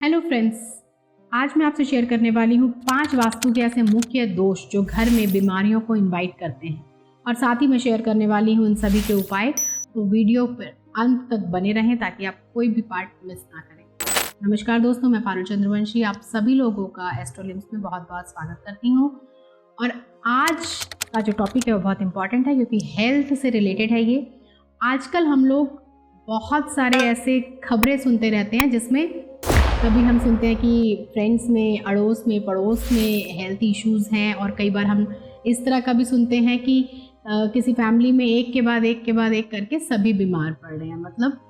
Hello friends, आज मैं आपसे शेयर करने वाली हूँ 5 वास्तु के ऐसे मुख्य दोष जो घर में बीमारियों को इनवाइट करते हैं और साथ ही मैं शेयर करने वाली हूँ इन सभी के उपाय। तो वीडियो पर अंत तक बने रहें ताकि आप कोई भी पार्ट मिस ना करें। नमस्कार दोस्तों, मैं पारुल चंद्रवंशी आप सभी लोगों का एस्ट्रोलिम्स में बहुत बहुत स्वागत करती हूँ। और आज का जो टॉपिक है वो बहुत इंपॉर्टेंट है क्योंकि हेल्थ से रिलेटेड है ये। आजकल हम लोग बहुत सारे ऐसे खबरें सुनते रहते हैं जिसमें कभी हम सुनते हैं कि फ्रेंड्स में, अड़ोस में, पड़ोस में हेल्थ इश्यूज़ हैं, और कई बार हम इस तरह का भी सुनते हैं कि किसी फैमिली में एक के बाद एक करके सभी बीमार पड़ रहे हैं। मतलब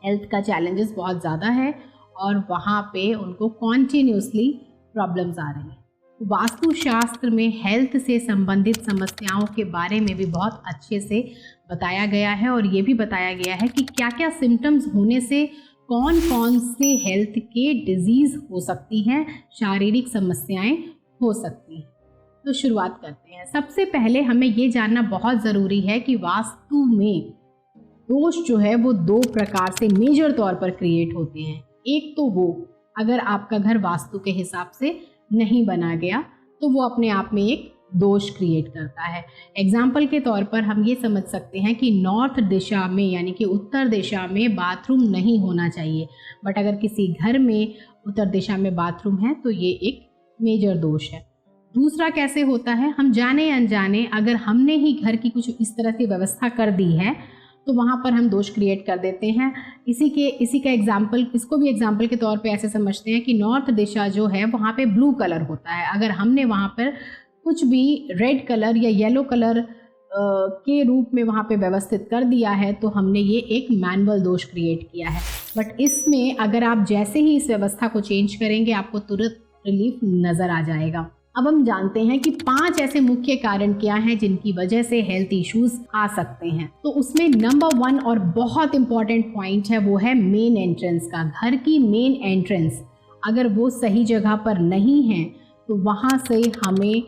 हेल्थ का चैलेंजेस बहुत ज़्यादा है और वहाँ पे उनको कॉन्टीन्यूसली प्रॉब्लम्स आ रही हैं। वास्तुशास्त्र में हेल्थ से संबंधित समस्याओं के बारे में भी बहुत अच्छे से बताया गया है और ये भी बताया गया है कि क्या क्या सिम्टम्स होने से कौन कौन से हेल्थ के डिजीज़ हो सकती हैं, शारीरिक समस्याएं हो सकती हैं। तो शुरुआत करते हैं। सबसे पहले हमें ये जानना बहुत ज़रूरी है कि वास्तु में दोष जो है वो 2 प्रकार से मेजर तौर पर क्रिएट होते हैं। एक तो वो अगर आपका घर वास्तु के हिसाब से नहीं बना गया तो वो अपने आप में एक दोष क्रिएट करता है। एग्जाम्पल के तौर पर हम ये समझ सकते हैं कि नॉर्थ दिशा में यानी कि उत्तर दिशा में बाथरूम नहीं होना चाहिए, बट अगर किसी घर में उत्तर दिशा में बाथरूम है तो ये एक मेजर दोष है। दूसरा कैसे होता है, हम जाने अनजाने अगर हमने ही घर की कुछ इस तरह की व्यवस्था कर दी है तो वहाँ पर हम दोष क्रिएट कर देते हैं। इसी का एग्जाम्पल, इसको भी एग्जाम्पल के तौर पे ऐसे समझते हैं कि नॉर्थ दिशा जो है वहाँ पे ब्लू कलर होता है। अगर हमने वहाँ पर कुछ भी रेड कलर या येलो कलर के रूप में वहाँ पे व्यवस्थित कर दिया है तो हमने ये एक मैनुअल दोष क्रिएट किया है। बट इसमें अगर आप जैसे ही इस व्यवस्था को चेंज करेंगे आपको तुरंत रिलीफ नज़र आ जाएगा। अब हम जानते हैं कि 5 ऐसे मुख्य कारण क्या हैं जिनकी वजह से हेल्थ इश्यूज आ सकते हैं। तो उसमें नंबर 1 और बहुत इंपॉर्टेंट पॉइंट है वो है मेन एंट्रेंस का। घर की मेन एंट्रेंस अगर वो सही जगह पर नहीं है तो वहाँ से हमें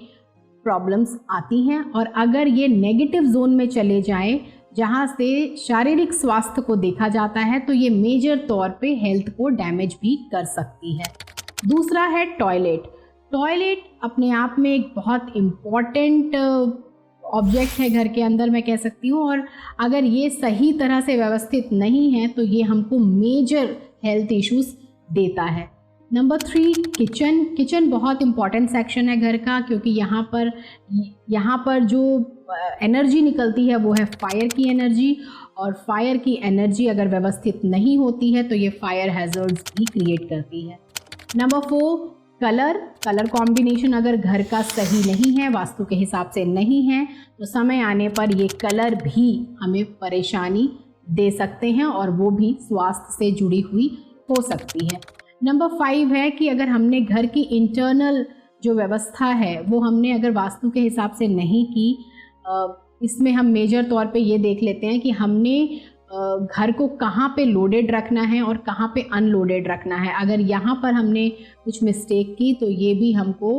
प्रॉब्लम्स आती हैं, और अगर ये नेगेटिव जोन में चले जाए जहाँ से शारीरिक स्वास्थ्य को देखा जाता है तो ये मेजर तौर पे हेल्थ को डैमेज भी कर सकती है। दूसरा है टॉयलेट। टॉयलेट अपने आप में एक बहुत इम्पॉर्टेंट ऑब्जेक्ट है घर के अंदर, मैं कह सकती हूँ, और अगर ये सही तरह से व्यवस्थित नहीं है तो ये हमको मेजर हेल्थ इश्यूज देता है। Number 3 kitchen. किचन बहुत इम्पॉर्टेंट सेक्शन है घर का क्योंकि यहाँ पर जो एनर्जी निकलती है वो है फायर की एनर्जी, और फायर की एनर्जी अगर व्यवस्थित नहीं होती है तो ये फायर हैजर्ड्स भी क्रिएट करती है। नंबर 4 कलर कॉम्बिनेशन अगर घर का सही नहीं है, वास्तु के हिसाब से नहीं है, तो समय आने पर ये कलर भी हमें परेशानी दे सकते हैं और वो भी स्वास्थ्य से जुड़ी हुई हो सकती है। नंबर 5 है कि अगर हमने घर की इंटरनल जो व्यवस्था है वो हमने अगर वास्तु के हिसाब से नहीं की, इसमें हम मेजर तौर पे ये देख लेते हैं कि हमने घर को कहाँ पे लोडेड रखना है और कहाँ पे अनलोडेड रखना है। अगर यहाँ पर हमने कुछ मिस्टेक की तो ये भी हमको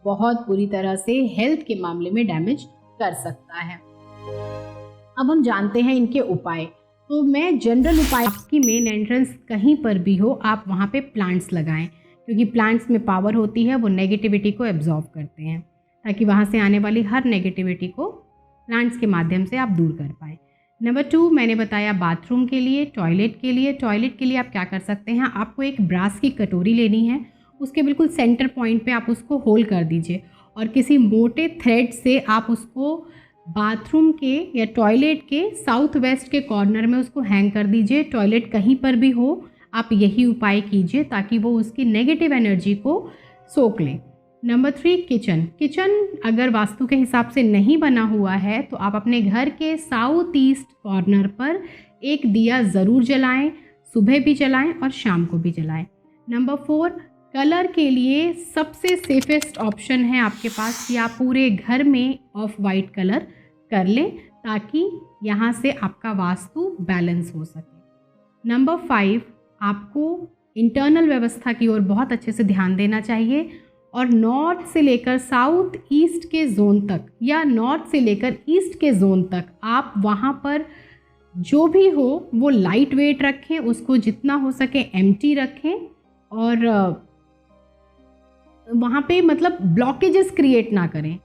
बहुत बुरी तरह से हेल्थ के मामले में डैमेज कर सकता है। अब हम जानते हैं इनके उपाय। तो मैं जनरल उपाय, आपकी मेन एंट्रेंस कहीं पर भी हो आप वहाँ पे प्लांट्स लगाएं क्योंकि प्लांट्स में पावर होती है, वो नेगेटिविटी को एब्जॉर्ब करते हैं ताकि वहाँ से आने वाली हर नेगेटिविटी को प्लांट्स के माध्यम से आप दूर कर पाएँ। नंबर 2 मैंने बताया बाथरूम के लिए। टॉयलेट के लिए आप क्या कर सकते हैं, आपको एक ब्रास की कटोरी लेनी है, उसके बिल्कुल सेंटर पॉइंट पे आप उसको होल कर दीजिए और किसी मोटे थ्रेड से आप उसको बाथरूम के या टॉयलेट के साउथ वेस्ट के कॉर्नर में उसको हैंग कर दीजिए। टॉयलेट कहीं पर भी हो आप यही उपाय कीजिए ताकि वो उसकी नेगेटिव एनर्जी को सोख ले। नंबर 3 किचन अगर वास्तु के हिसाब से नहीं बना हुआ है तो आप अपने घर के साउथ ईस्ट कॉर्नर पर एक दिया ज़रूर जलाएं, सुबह भी जलाएं और शाम को भी जलाएं। नंबर 4 कलर के लिए सबसे सेफेस्ट ऑप्शन है आपके पास कि आप पूरे घर में ऑफ वाइट कलर कर लें ताकि यहाँ से आपका वास्तु बैलेंस हो सके। नंबर 5 आपको इंटरनल व्यवस्था की ओर बहुत अच्छे से ध्यान देना चाहिए और नॉर्थ से लेकर साउथ ईस्ट के जोन तक या नॉर्थ से लेकर ईस्ट के जोन तक आप वहाँ पर जो भी हो वो लाइट वेट रखें, उसको जितना हो सके एम्प्टी रखें और वहाँ पे मतलब ब्लॉकेजेस क्रिएट ना करें।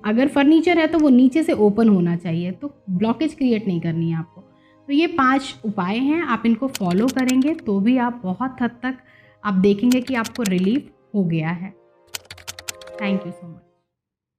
अगर फर्नीचर है तो वो नीचे से ओपन होना चाहिए, तो ब्लॉकेज क्रिएट नहीं करनी है आपको। तो ये 5 उपाय हैं, आप इनको फॉलो करेंगे तो भी आप बहुत हद तक आप देखेंगे कि आपको रिलीफ हो गया है। Thank you so much.